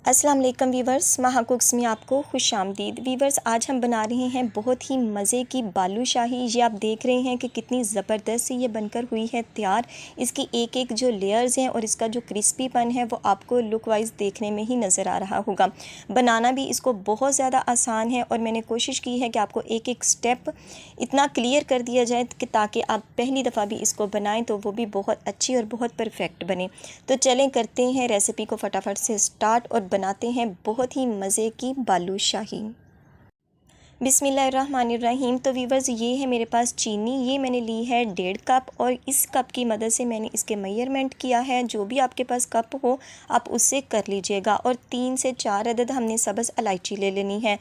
अस्सलाम वालेकुम वीवर्स, माहा कुक्स में आपको खुश आमदीद। वीवर्स, आज हम बना रहे हैं बहुत ही मज़े की बालूशाही। ये आप देख रहे हैं कि कितनी ज़बरदस्त सी ये बनकर हुई है तैयार। इसकी एक एक जो लेयर्स हैं और इसका जो क्रिस्पीपन है वो आपको लुक वाइज देखने में ही नज़र आ रहा होगा। बनाना भी इसको बहुत ज़्यादा आसान है और मैंने कोशिश की है कि आपको एक एक स्टेप इतना क्लियर कर दिया जाए कि ताकि आप पहली दफ़ा भी इसको बनाएँ तो वो भी बहुत अच्छी और बहुत परफेक्ट बने। तो चलें करते हैं रेसिपी को फटाफट से स्टार्ट और बनाते हैं बहुत ही मज़े की बालूशाही। बिस्मिल्लाहिर्रहमानिर्रहीम। तो वीवर्स, ये है मेरे पास चीनी। ये मैंने ली है 1.5 कप और इस कप की मदद से मैंने इसके मेजरमेंट किया है। जो भी आपके पास कप हो आप उससे कर लीजिएगा। और 3 से 4 अदद हमने सब्ज़ इलायची ले लेनी है।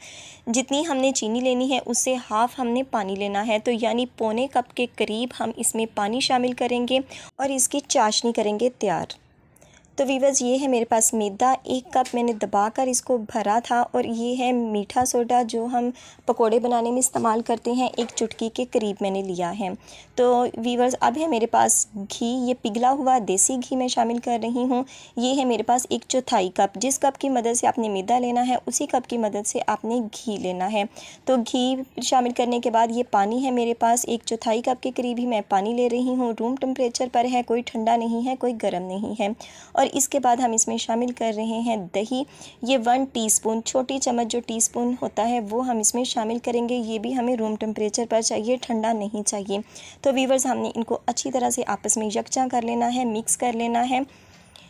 जितनी हमने चीनी लेनी है उससे हाफ़ हमने पानी लेना है, तो यानी पौने कप के करीब हम इसमें पानी शामिल करेंगे और इसकी चाशनी करेंगे तैयार। तो वीवर्स, ये है मेरे पास मैदा। 1 कप मैंने दबाकर इसको भरा था। और ये है मीठा सोडा जो हम पकोड़े बनाने में इस्तेमाल करते हैं, 1 चुटकी के करीब मैंने लिया है। तो वीवर्स, अब है मेरे पास घी। ये पिघला हुआ देसी घी मैं शामिल कर रही हूँ। ये है मेरे पास 1/4 कप। जिस कप की मदद से आपने मैदा लेना है उसी कप की मदद से आपने घी लेना है। तो घी शामिल करने के बाद ये पानी है मेरे पास 1/4 कप के करीब ही मैं पानी ले रही हूँ। रूम टेम्परेचर पर है, कोई ठंडा नहीं है, कोई गर्म नहीं है। और इसके बाद हम इसमें शामिल कर रहे हैं दही। ये 1 टीस्पून, छोटी चम्मच जो टीस्पून होता है वो हम इसमें शामिल करेंगे। ये भी हमें रूम टेम्परेचर पर चाहिए, ठंडा नहीं चाहिए। तो वीवर्स, हमने इनको अच्छी तरह से आपस में यकजा कर लेना है, मिक्स कर लेना है।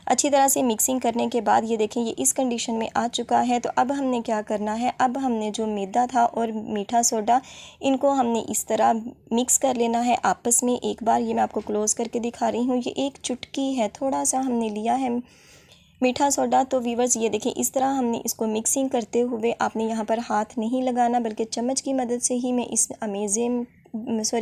अच्छी तरह से मिक्सिंग करने के बाद ये देखें ये इस कंडीशन में आ चुका है। तो अब हमने क्या करना है, अब हमने जो मैदा था और मीठा सोडा इनको हमने इस तरह मिक्स कर लेना है आपस में। एक बार ये मैं आपको क्लोज़ करके दिखा रही हूँ। ये 1 चुटकी है, थोड़ा सा हमने लिया है मीठा सोडा। तो वीवर्स, ये देखें इस तरह हमने इसको मिक्सिंग करते हुए, आपने यहाँ पर हाथ नहीं लगाना बल्कि चम्मच की मदद से ही मैं इस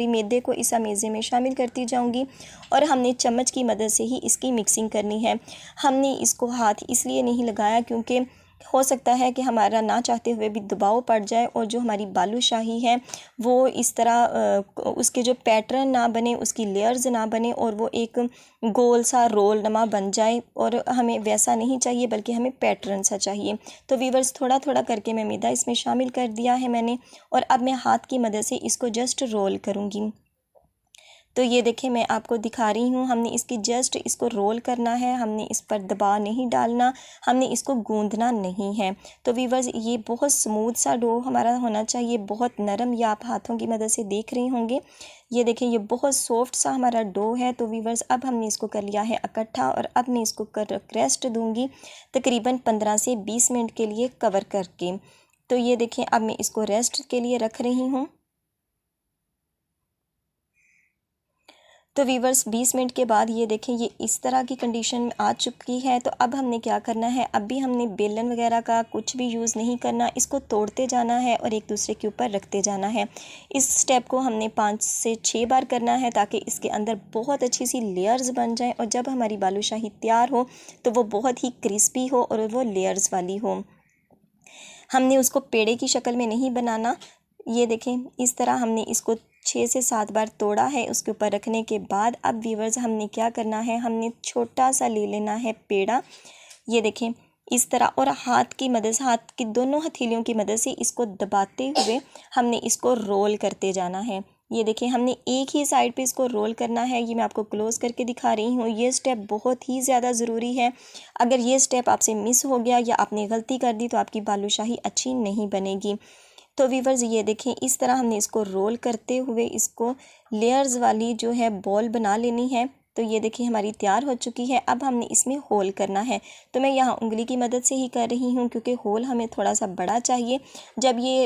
मैदे को इस अमेज़े में शामिल करती जाऊंगी। और हमने चम्मच की मदद से ही इसकी मिक्सिंग करनी है। हमने इसको हाथ इसलिए नहीं लगाया क्योंकि हो सकता है कि हमारा ना चाहते हुए भी दबाव पड़ जाए और जो हमारी बालूशाही है वो इस तरह उसके जो पैटर्न ना बने, उसकी लेयर्स ना बने और वो एक गोल सा रोल नमा बन जाए। और हमें वैसा नहीं चाहिए बल्कि हमें पैटर्न सा चाहिए। तो वीवर्स, थोड़ा थोड़ा करके मैं मैदा इसमें शामिल कर दिया है मैंने। और अब मैं हाथ की मदद से इसको जस्ट रोल करूँगी। तो ये देखें मैं आपको दिखा रही हूँ, हमने इसकी जस्ट इसको रोल करना है, हमने इस पर दबाव नहीं डालना, हमने इसको गूंदना नहीं है। तो वीवर्स, ये बहुत स्मूथ सा डो हमारा होना चाहिए, बहुत नरम। या आप हाथों की मदद से देख रहे होंगे, ये देखें ये बहुत सॉफ्ट सा हमारा डो है। तो वीवर्स, अब हमने इसको कर लिया है इकट्ठा और अब मैं इसको रेस्ट दूँगी तकरीबन 15 से 20 मिनट के लिए कवर करके। तो ये देखें अब मैं इसको रेस्ट के लिए रख रही हूँ। तो वीवर्स, 20 मिनट के बाद ये देखें ये इस तरह की कंडीशन में आ चुकी है। तो अब हमने क्या करना है, अब भी हमने बेलन वगैरह का कुछ भी यूज़ नहीं करना, इसको तोड़ते जाना है और एक दूसरे के ऊपर रखते जाना है। इस स्टेप को हमने 5 से 6 बार करना है ताकि इसके अंदर बहुत अच्छी सी लेयर्स बन जाएं और जब हमारी बालूशाही तैयार हो तो वो बहुत ही क्रिस्पी हो और वो लेयर्स वाली हो। हमने उसको पेड़े की शक्ल में नहीं बनाना। ये देखें इस तरह हमने इसको 6 से 7 बार तोड़ा है। उसके ऊपर रखने के बाद अब वीवर्स, हमने क्या करना है, हमने छोटा सा ले लेना है पेड़ा। ये देखें इस तरह, और हाथ की मदद से, हाथ की दोनों हथेलियों की मदद से इसको दबाते हुए हमने इसको रोल करते जाना है। ये देखें हमने एक ही साइड पे इसको रोल करना है। ये मैं आपको क्लोज़ करके दिखा रही हूँ। ये स्टेप बहुत ही ज़्यादा ज़रूरी है। अगर ये स्टेप आपसे मिस हो गया या आपने गलती कर दी तो आपकी बालूशाही अच्छी नहीं बनेगी। तो वीवर्स, ये देखें इस तरह हमने इसको रोल करते हुए इसको लेयर्स वाली जो है बॉल बना लेनी है। तो ये देखिए हमारी तैयार हो चुकी है। अब हमने इसमें होल करना है। तो मैं यहाँ उंगली की मदद से ही कर रही हूँ क्योंकि होल हमें थोड़ा सा बड़ा चाहिए। जब ये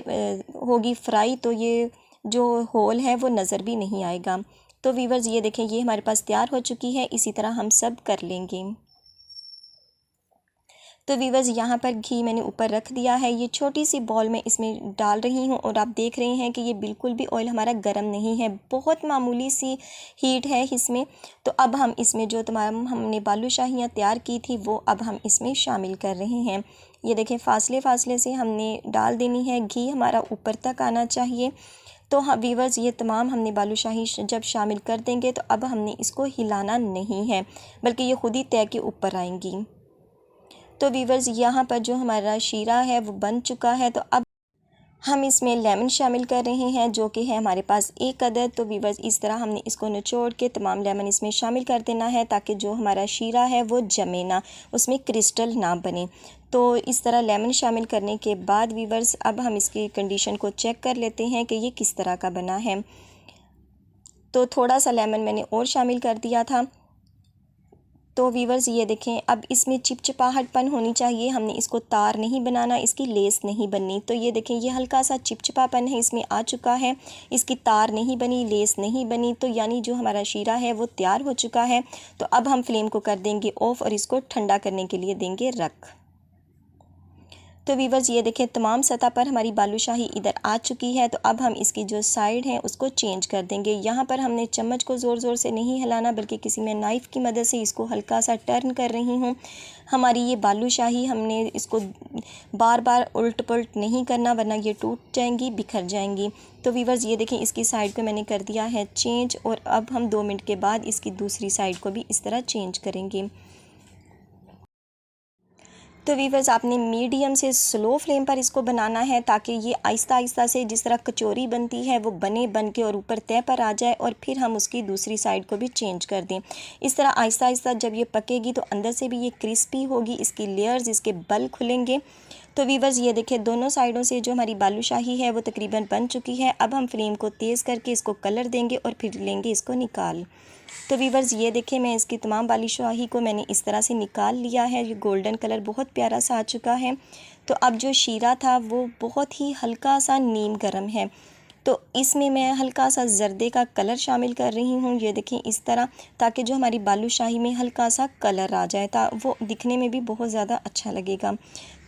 होगी फ्राई तो ये जो होल है वो नज़र भी नहीं आएगा। तो वीवर्स, ये देखें ये हमारे पास तैयार हो चुकी है। इसी तरह हम सब कर लेंगे। तो वीवर्स, यहाँ पर घी मैंने ऊपर रख दिया है। ये छोटी सी बॉल में इसमें डाल रही हूँ और आप देख रहे हैं कि ये बिल्कुल भी ऑयल हमारा गर्म नहीं है, बहुत मामूली सी हीट है इसमें। तो अब हम इसमें जो तमाम हमने बालूशाहियाँ तैयार की थी वो अब हम इसमें शामिल कर रहे हैं। ये देखें फासले फासले से हमने डाल देनी है, घी हमारा ऊपर तक आना चाहिए। तो हाँ वीवर्स, ये तमाम हमने बालूशाही जब शामिल कर देंगे तो अब हमने इसको हिलाना नहीं है बल्कि ये खुद ही तय के ऊपर आएंगी। तो वीवर्स यहाँ पर जो हमारा शीरा है वो बन चुका है। तो अब हम इसमें लेमन शामिल कर रहे हैं, जो कि है हमारे पास 1 अदद। तो वीवर्स इस तरह हमने इसको निचोड़ के तमाम लेमन इसमें शामिल कर देना है, ताकि जो हमारा शीरा है वो जमे ना, उसमें क्रिस्टल ना बने। तो इस तरह लेमन शामिल करने के बाद वीवर्स अब हम इसकी कंडीशन को चेक कर लेते हैं कि ये किस तरह का बना है। तो थोड़ा सा लेमन मैंने और शामिल कर दिया था। तो वीवर्स ये देखें, अब इसमें चिपचिपाहटपन होनी चाहिए, हमने इसको तार नहीं बनाना, इसकी लेस नहीं बननी। तो ये देखें, ये हल्का सा चिपचिपापन है इसमें आ चुका है, इसकी तार नहीं बनी, लेस नहीं बनी। तो यानी जो हमारा शीरा है वो तैयार हो चुका है। तो अब हम फ्लेम को कर देंगे ऑफ़ और इसको ठंडा करने के लिए देंगे रख। तो वीवर्स ये देखें, तमाम सतह पर हमारी बालूशाही इधर आ चुकी है। तो अब हम इसकी जो साइड है उसको चेंज कर देंगे। यहाँ पर हमने चम्मच को ज़ोर ज़ोर से नहीं हिलाना, बल्कि किसी में नाइफ़ की मदद से इसको हल्का सा टर्न कर रही हूँ। हमारी ये बालूशाही, हमने इसको बार बार उल्ट पुल्ट नहीं करना, वरना ये टूट जाएंगी, बिखर जाएंगी। तो वीवर्स ये देखें, इसकी साइड को मैंने कर दिया है चेंज, और अब हम 2 मिनट के बाद इसकी दूसरी साइड को भी इस तरह चेंज करेंगे। तो वीवर्स आपने मीडियम से स्लो फ्लेम पर इसको बनाना है, ताकि ये आहिस्ता आहिस्ता से जिस तरह कचौरी बनती है वो बन के और ऊपर तय पर आ जाए, और फिर हम उसकी दूसरी साइड को भी चेंज कर दें। इस तरह आहिस्ता आहिस्ता जब ये पकेगी तो अंदर से भी ये क्रिस्पी होगी, इसकी लेयर्स, इसके बल खुलेंगे। तो वीवर्स ये देखें, दोनों साइडों से जो हमारी बालूशाही है वो तकरीबन बन चुकी है। अब हम फ्लेम को तेज़ करके इसको कलर देंगे और फिर लेंगे इसको निकाल। तो वीवर्स ये देखें, मैं इसकी तमाम बालूशाही को मैंने इस तरह से निकाल लिया है। ये गोल्डन कलर बहुत प्यारा सा आ चुका है। तो अब जो शीरा था वो बहुत ही हल्का सा नीम गर्म है, तो इसमें मैं हल्का सा जर्दे का कलर शामिल कर रही हूँ। ये देखें इस तरह, ताकि जो हमारी बालूशाही में हल्का सा कलर आ जाए, वो दिखने में भी बहुत ज़्यादा अच्छा लगेगा।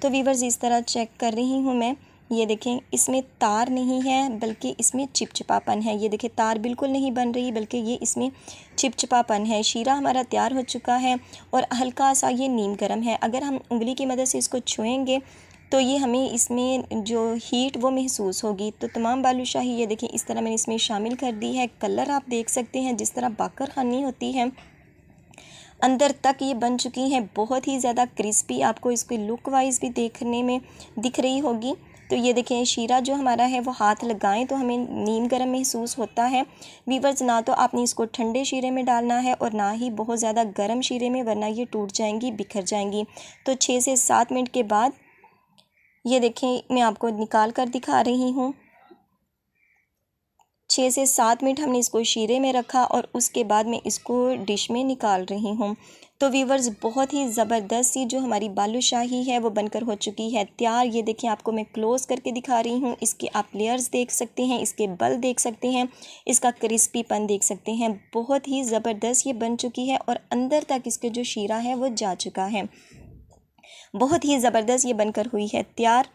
तो वीवर्स इस तरह चेक कर रही हूँ मैं। ये देखें, इसमें तार नहीं है, बल्कि इसमें चिपचिपापन है। ये देखें, तार बिल्कुल नहीं बन रही, बल्कि ये इसमें चिपचिपापन है। शीरा हमारा तैयार हो चुका है और हल्का सा ये नीम गर्म है। अगर हम उंगली की मदद से इसको छुएंगे तो ये हमें इसमें जो हीट वो महसूस होगी। तो तमाम बालूशाही ये देखें इस तरह मैंने इसमें शामिल कर दी है। कलर आप देख सकते हैं, जिस तरह बाकर खानी होती है अंदर तक ये बन चुकी हैं, बहुत ही ज़्यादा क्रिस्पी। आपको इसकी लुक वाइज भी देखने में दिख रही होगी। तो ये देखें, शीरा जो हमारा है वो हाथ लगाएं तो हमें नीम गर्म महसूस होता है। वीवर्स, ना तो आपने इसको ठंडे शीरे में डालना है और ना ही बहुत ज़्यादा गर्म शीरे में, वरना ये टूट जाएंगी, बिखर जाएंगी। तो 6 से 7 मिनट के बाद ये देखें, मैं आपको निकाल कर दिखा रही हूँ। 6 से 7 मिनट हमने इसको शीरे में रखा और उसके बाद मैं इसको डिश में निकाल रही हूँ। तो वीवर्स, बहुत ही ज़बरदस्त सी जो हमारी बालूशाही है वो बनकर हो चुकी है तैयार। ये देखिए, आपको मैं क्लोज़ करके दिखा रही हूँ। इसके आप लेयर्स देख सकते हैं, इसके बल देख सकते हैं, इसका क्रिस्पीपन देख सकते हैं। बहुत ही ज़बरदस्त ये बन चुकी है और अंदर तक इसके जो शीरा है वो जा चुका है। बहुत ही ज़बरदस्त ये बनकर हुई है तैयार।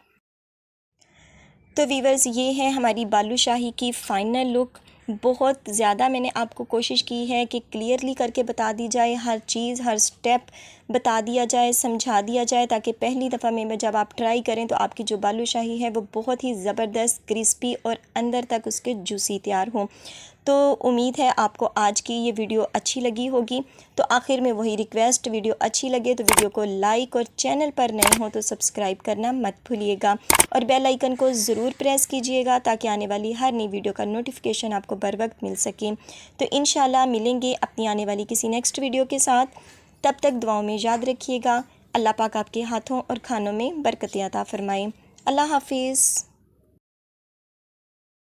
तो वीवर्स, ये है हमारी बालूशाही की फ़ाइनल लुक। बहुत ज़्यादा मैंने आपको कोशिश की है कि क्लियरली करके बता दी जाए, हर चीज़, हर स्टेप बता दिया जाए, समझा दिया जाए, ताकि पहली दफ़ा में जब आप ट्राई करें तो आपकी जो बालूशाही है वो बहुत ही ज़बरदस्त क्रिस्पी और अंदर तक उसके जूसी तैयार हो। तो उम्मीद है आपको आज की ये वीडियो अच्छी लगी होगी। तो आखिर में वही रिक्वेस्ट, वीडियो अच्छी लगे तो वीडियो को लाइक, और चैनल पर नए हो तो सब्सक्राइब करना मत भूलिएगा, और बेल आइकन को ज़रूर प्रेस कीजिएगा, ताकि आने वाली हर नई वीडियो का नोटिफिकेशन आपको बर वक्त मिल सके। तो इंशाल्लाह मिलेंगे अपनी आने वाली किसी नेक्स्ट वीडियो के साथ। तब तक दुआओं में याद रखिएगा। अल्लाह पाक आपके हाथों और खानों में बरकत अता फरमाए। अल्लाह हाफिज़।